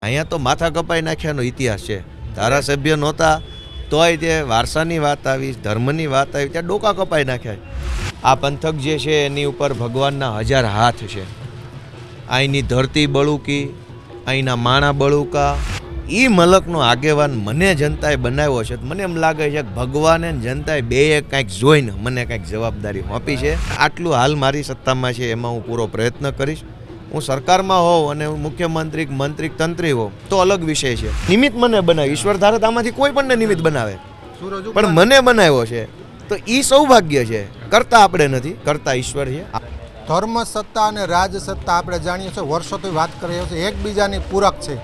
અહીંયા તો માથા કપાઈ નાખ્યાનો ઇતિહાસ છે. ધારાસભ્ય નહોતા તોય તે વારસાની વાત આવી, ધર્મની વાત આવી, ત્યાં ડોકા કપાઈ નાખ્યા. આ પંથક જે છે એની ઉપર ભગવાનના 1000 હાથ છે. અહીંની ધરતી બળુકી, અહીંના માણા બળુકા. એ મલકનો આગેવાન મને જનતાએ બનાવ્યો છે. મને એમ લાગે છે કે ભગવાને જનતાએ બેએ કંઈક જોઈને મને કંઈક જવાબદારી સોંપી છે. આટલું હાલ મારી સત્તામાં છે એમાં હું પૂરો પ્રયત્ન કરીશ. હું સરકારમાં હોઉં અને હું મુખ્યમંત્રી, મંત્રી, તંત્રી હોઉં તો અલગ વિષય છે. નિમિત્ત મને બનાવ્યું, ઈશ્વર ધારે આમાંથી કોઈ પણ નિમિત્ત બનાવે, પણ મને બનાવ્યો છે તો એ સૌભાગ્ય છે. કરતા આપણે નથી, કરતા ઈશ્વર છે. ધર્મ સત્તા અને રાજ સત્તા આપણે જાણીએ છીએ, વર્ષોથી વાત કરીએ છીએ, એકબીજાની પૂરક છે.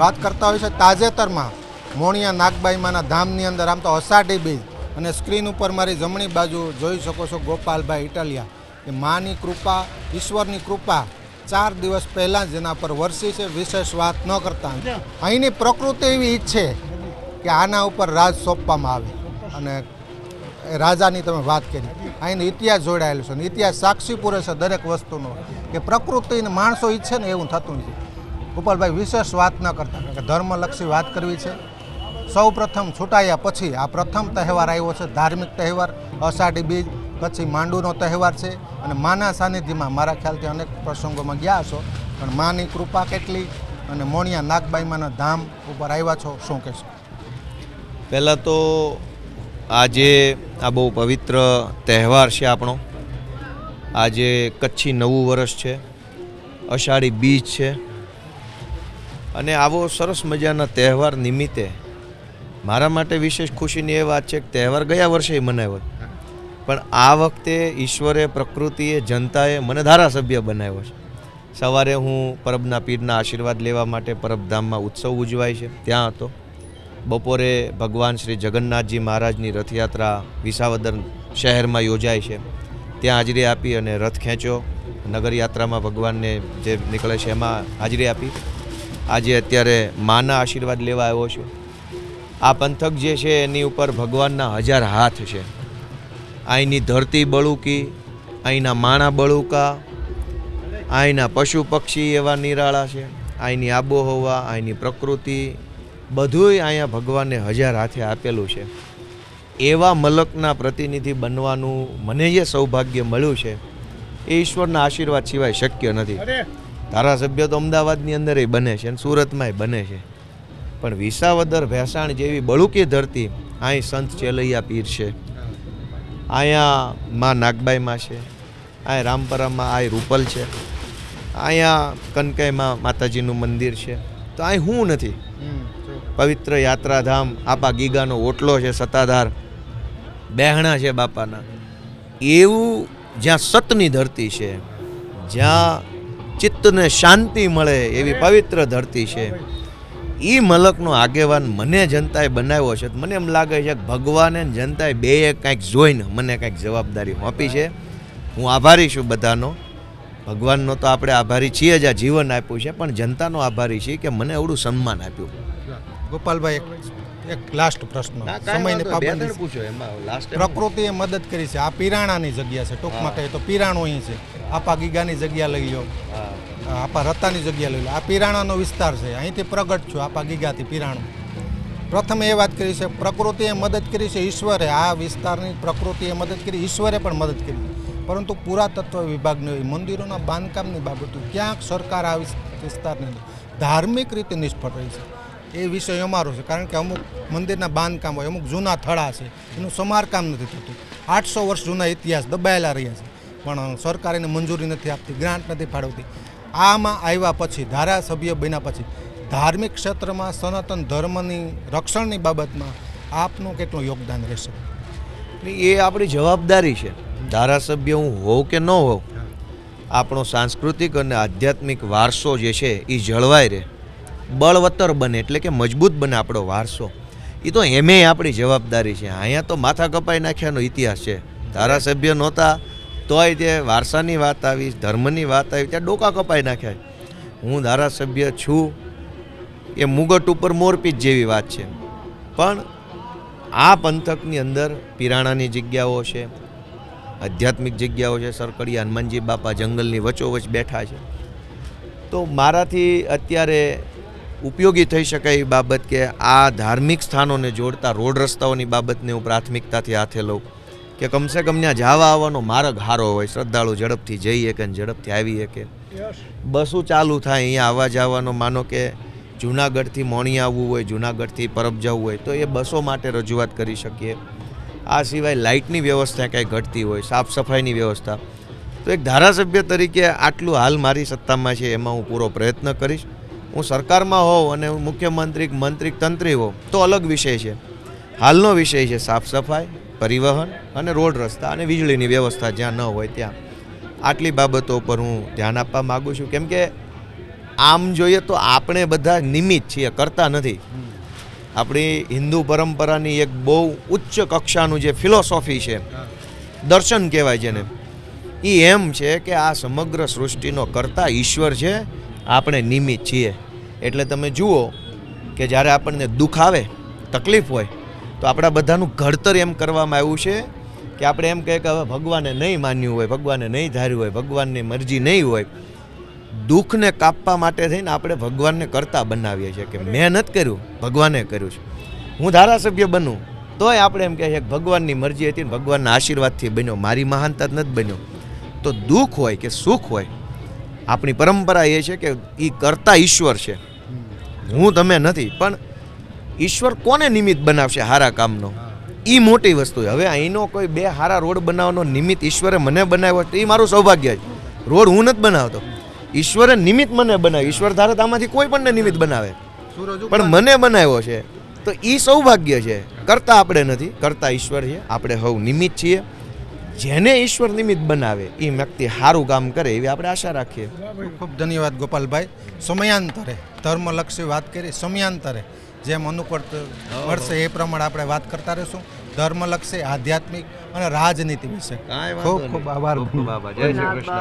વાત કરતા હોય છે તાજેતરમાં મોણિયા નાગબાઈમાના ધામની અંદર આમ તો અષાઢી બીજ, અને સ્ક્રીન ઉપર મારી જમણી બાજુ જોઈ શકો છો ગોપાલભાઈ ઇટાલિયા. એ માની કૃપા, ઈશ્વરની કૃપા 4 દિવસ પહેલાં જ એના પર વરસી છે. વિશેષ વાત ન કરતા અહીંની પ્રકૃતિ એવી ઈચ્છે કે આના ઉપર રાજ સોંપવામાં આવે. અને રાજાની તમે વાત કરી, અહીંનો ઇતિહાસ જોડાયેલો છે, ઇતિહાસ સાક્ષી પૂરે છે દરેક વસ્તુનો, કે પ્રકૃતિને માણસો ઈચ્છે ને એવું થતું નથી. ગોપાલભાઈ, વિશેષ વાત ન કરતા, કારણ કે ધર્મલક્ષી વાત કરવી છે. સૌ પ્રથમ છૂટાયા પછી આ પ્રથમ તહેવાર આવ્યો છે, ધાર્મિક તહેવાર અષાઢી બીજ, પછી માંડુનો તહેવાર છે. અને માના સાનિધ્યમાં મારા ખ્યાલથી અનેક પ્રસંગોમાં ગયા છો, પણ માની કૃપા કેટલી, અને મોણિયા નાગબાઈમાના ધામ ઉપર આવ્યા છો, શું કહેશો? પહેલાં તો આજે આ બહુ પવિત્ર તહેવાર છે આપણો. આજે કચ્છી નવું વર્ષ છે, અષાઢી બીજ છે, અને આવો સરસ મજાના તહેવાર નિમિત્તે મારા માટે વિશેષ ખુશીની એ વાત છે કે તહેવાર ગયા વર્ષે મનાવ્યો, પણ આ વખતે ઈશ્વરે, પ્રકૃતિએ, જનતાએ મને ધારાસભ્ય બનાવ્યો છે. સવારે હું પરબના પીરના આશીર્વાદ લેવા માટે પરબધામમાં ઉત્સવ ઉજવાય છે ત્યાં હતો. બપોરે ભગવાન શ્રી જગન્નાથજી મહારાજની રથયાત્રા વિસાવદર શહેરમાં યોજાય છે, ત્યાં હાજરી આપી અને રથ ખેંચ્યો. નગરયાત્રામાં ભગવાનને જે નીકળે છે એમાં હાજરી આપી. આજે અત્યારે માના આશીર્વાદ લેવા આવ્યો છું. આ પંથક જે છે એની ઉપર ભગવાનના 1000 હાથ છે. અહીંની ધરતી બળુકી, અહીંના માણા બળુકા, અહીંના પશુ પક્ષી એવા નિરાળા છે, અહીંની આબોહવા, અહીંની પ્રકૃતિ, બધુંય અહીંયા ભગવાને 1000 હાથે આપેલું છે. એવા મલકના પ્રતિનિધિ બનવાનું મને જે સૌભાગ્ય મળ્યું છે એ ઈશ્વરના આશીર્વાદ સિવાય શક્ય નથી. ધારાસભ્ય તો અમદાવાદની અંદર બને છે અને સુરતમાંય બને છે, પણ વિસાવદર ભેસાણ જેવી બળુકી ધરતી, અહીં સંત ચેલૈયા પીર છે, અહીંયા માં નાગબાઈમાં છે, અહીં રામપરામાં આ રૂપલ છે, અહીંયા કનકાઈમાં માતાજીનું મંદિર છે, તો અહીં હું નથી. પવિત્ર યાત્રાધામ આપા ગીગાનો ઓટલો છે, સત્તાધાર બહેણા છે બાપાના, એવું જ્યાં સતની ધરતી છે, જ્યાં ચિત્તને શાંતિ મળે એવી પવિત્ર ધરતી છે, એ મલકનો આગેવાન મને જનતાએ બનાવ્યો છે. મને એમ લાગે છે કે ભગવાને જનતાએ બેએ કંઈક જોઈને મને કંઈક જવાબદારી સોંપી છે. હું આભારી છું બધાનો. ભગવાનનો તો આપણે આભારી છીએ જ, આ જીવન આપ્યું છે, પણ જનતાનો આભારી છીએ કે મને એવડું સન્માન આપ્યું. ગોપાલભાઈ, એક લાસ્ટ પ્રશ્ન, સમયની પાબંદી પૂછો. એમાં પ્રકૃતિએ મદદ કરી છે. આ પિરાણાની જગ્યા છે, ટૂંકમાં કહીએ તો પિરાણું અહીં છે. આપા ગીગાની જગ્યા લઈ લો, આપા રતાની જગ્યા લઈ લો, આ પિરાણાનો વિસ્તાર છે. અહીંથી પ્રગટ છું, આપા ગીગાથી પિરાણું. પ્રથમ એ વાત કરી છે, પ્રકૃતિએ મદદ કરી છે, ઈશ્વરે આ વિસ્તારની પ્રકૃતિએ મદદ કરી, ઈશ્વરે પણ મદદ કરી. પરંતુ પુરાતત્વ વિભાગની મંદિરોના બાંધકામની બાબતો ક્યાંક સરકાર આ વિસ્તારની અંદર ધાર્મિક રીતે નિષ્ફળ રહી છે. એ વિષય અમારો છે, કારણ કે અમુક મંદિરના બાંધકામ હોય, અમુક જૂના થડા છે, એનું સમારકામ નથી થતું. 800 વર્ષ જૂના ઇતિહાસ દબાયેલા રહ્યા છે, પણ સરકાર એને મંજૂરી નથી આપતી, ગ્રાન્ટ નથી ફાળવતી. આમાં આવ્યા પછી, ધારાસભ્ય બન્યા પછી, ધાર્મિક ક્ષેત્રમાં સનાતન ધર્મની રક્ષણની બાબતમાં આપનું કેટલું યોગદાન રહેશે? એ આપણી જવાબદારી છે. ધારાસભ્ય હું હોઉં કે ન હોઉં, આપણો સાંસ્કૃતિક અને આધ્યાત્મિક વારસો જે છે એ જળવાઈ રહે, બળવત્તર બને, એટલે કે મજબૂત બને આપણો વારસો. એ તો એમે આપણી જવાબદારી છે. અહીંયા તો માથા કપાઈ નાખ્યાનો ઇતિહાસ છે. ધારાસભ્ય નહોતા તોય તે વારસાની વાત આવી, ધર્મની વાત આવી, ત્યાં ડોકા કપાઈ નાખ્યા. હું ધારાસભ્ય છું એ મુગટ ઉપર મોરપીચ જેવી વાત છે, પણ આ પંથકની અંદર પિરાણાની જગ્યાઓ છે, આધ્યાત્મિક જગ્યાઓ છે. સરકડિયા હનુમાનજી બાપા જંગલની વચ્ચોવચ બેઠા છે. તો મારાથી અત્યારે ઉપયોગી થઈ શકે એ બાબત કે આ ધાર્મિક સ્થાનોને જોડતા રોડ રસ્તાઓની બાબતને હું પ્રાથમિકતાથી હાથે લઉં કે કમસે કમ ત્યાં જવા આવવાનો માર્ગ સારો હોય, શ્રદ્ધાળુ ઝડપથી જઈ શકે અને ઝડપથી આવી શકે. બસો ચાલુ થાય અહીંયા આવવા જવાનો, માનો કે જુનાગઢથી મોણિયા આવવું હોય, જુનાગઢથી પરબ જવું હોય તો એ બસો માટે રજૂઆત કરી શકીએ. આ સિવાય લાઇટની વ્યવસ્થા કાંઈ ઘટતી હોય, સાફ સફાઈની વ્યવસ્થા, તો એક ધારાસભ્ય તરીકે આટલું હાલ મારી સત્તામાં છે એમાં હું પૂરો પ્રયત્ન કરીશ. હું સરકારમાં હોઉં અને હું મુખ્યમંત્રી મંત્રી તંત્રી હોઉં તો અલગ વિષય છે. હાલનો વિષય છે સાફ સફાઈ, પરિવહન અને રોડ રસ્તા અને વીજળીની વ્યવસ્થા જ્યાં ન હોય ત્યાં. આટલી બાબતો પર હું ધ્યાન આપવા માગું છું. કેમ કે આમ જોઈએ તો આપણે બધા નિમિત્ત છીએ, કરતા નથી. આપણી હિન્દુ પરંપરાની એક બહુ ઉચ્ચ કક્ષાનું જે ફિલોસોફી છે, દર્શન કહેવાય જેને, એ એમ છે કે આ સમગ્ર સૃષ્ટિનો કરતા ઈશ્વર છે, આપણે નિમિત્ત છીએ. એટલે તમે જુઓ કે જ્યારે આપણને દુઃખ આવે, તકલીફ હોય, તો આપણા બધાનું ઘડતર એમ કરવામાં આવ્યું છે કે આપણે એમ કહીએ કે હવે ભગવાને નહીં માન્યું હોય, ભગવાને નહીં ધાર્યું હોય, ભગવાનની મરજી નહીં હોય, દુઃખને કાપવા માટે થઈને આપણે ભગવાનને કરતા બનાવીએ છીએ કે મેં નથી કર્યું, ભગવાને કર્યું છે. હું ધારાસભ્ય બનું તોય આપણે એમ કહે છે કે ભગવાનની મરજી હતી ને ભગવાનના આશીર્વાદથી બન્યો, મારી મહાનતા જ નથી બન્યો. તો દુઃખ હોય કે સુખ હોય, આપણી પરંપરા એ છે કે એ કરતા ઈશ્વર છે, હું તમે નથી. પણ ઈશ્વર કોને નિમિત્ત બનાવશે હારા કામનો, એ મોટી વસ્તુ છે. હવે અહીંનો કોઈ બે હારા રોડ બનાવવાનો નિમિત્ત ઈશ્વરે મને બનાવ્યો તો એ મારું સૌભાગ્ય છે. રોડ હું નથી બનાવતો, ઈશ્વરે નિમિત્ત મને બનાવ્યું. ઈશ્વર ધારે તો આમાંથી કોઈ પણ નિમિત્ત બનાવે, પણ મને બનાવ્યો છે તો એ સૌભાગ્ય છે. કરતા આપણે નથી, કરતા ઈશ્વર છે. આપણે હવ નિમિત્ત છીએ. જેને ઈશ્વર નિમિત્ત બનાવે એ વ્યક્તિ સારું કામ કરે એવી આપણે આશા રાખીએ. ખૂબ ખૂબ ધન્યવાદ ગોપાલભાઈ. સમયાંતરે ધર્મલક્ષી વાત કરી, સમયાંતરે જેમ અનુકૂળ મળશે એ પ્રમાણે આપણે વાત કરતા રહીશું. ધર્મલક્ષી, આધ્યાત્મિક અને રાજનીતિ વિશે. ખૂબ ખૂબ આભાર. જય શ્રી કૃષ્ણ.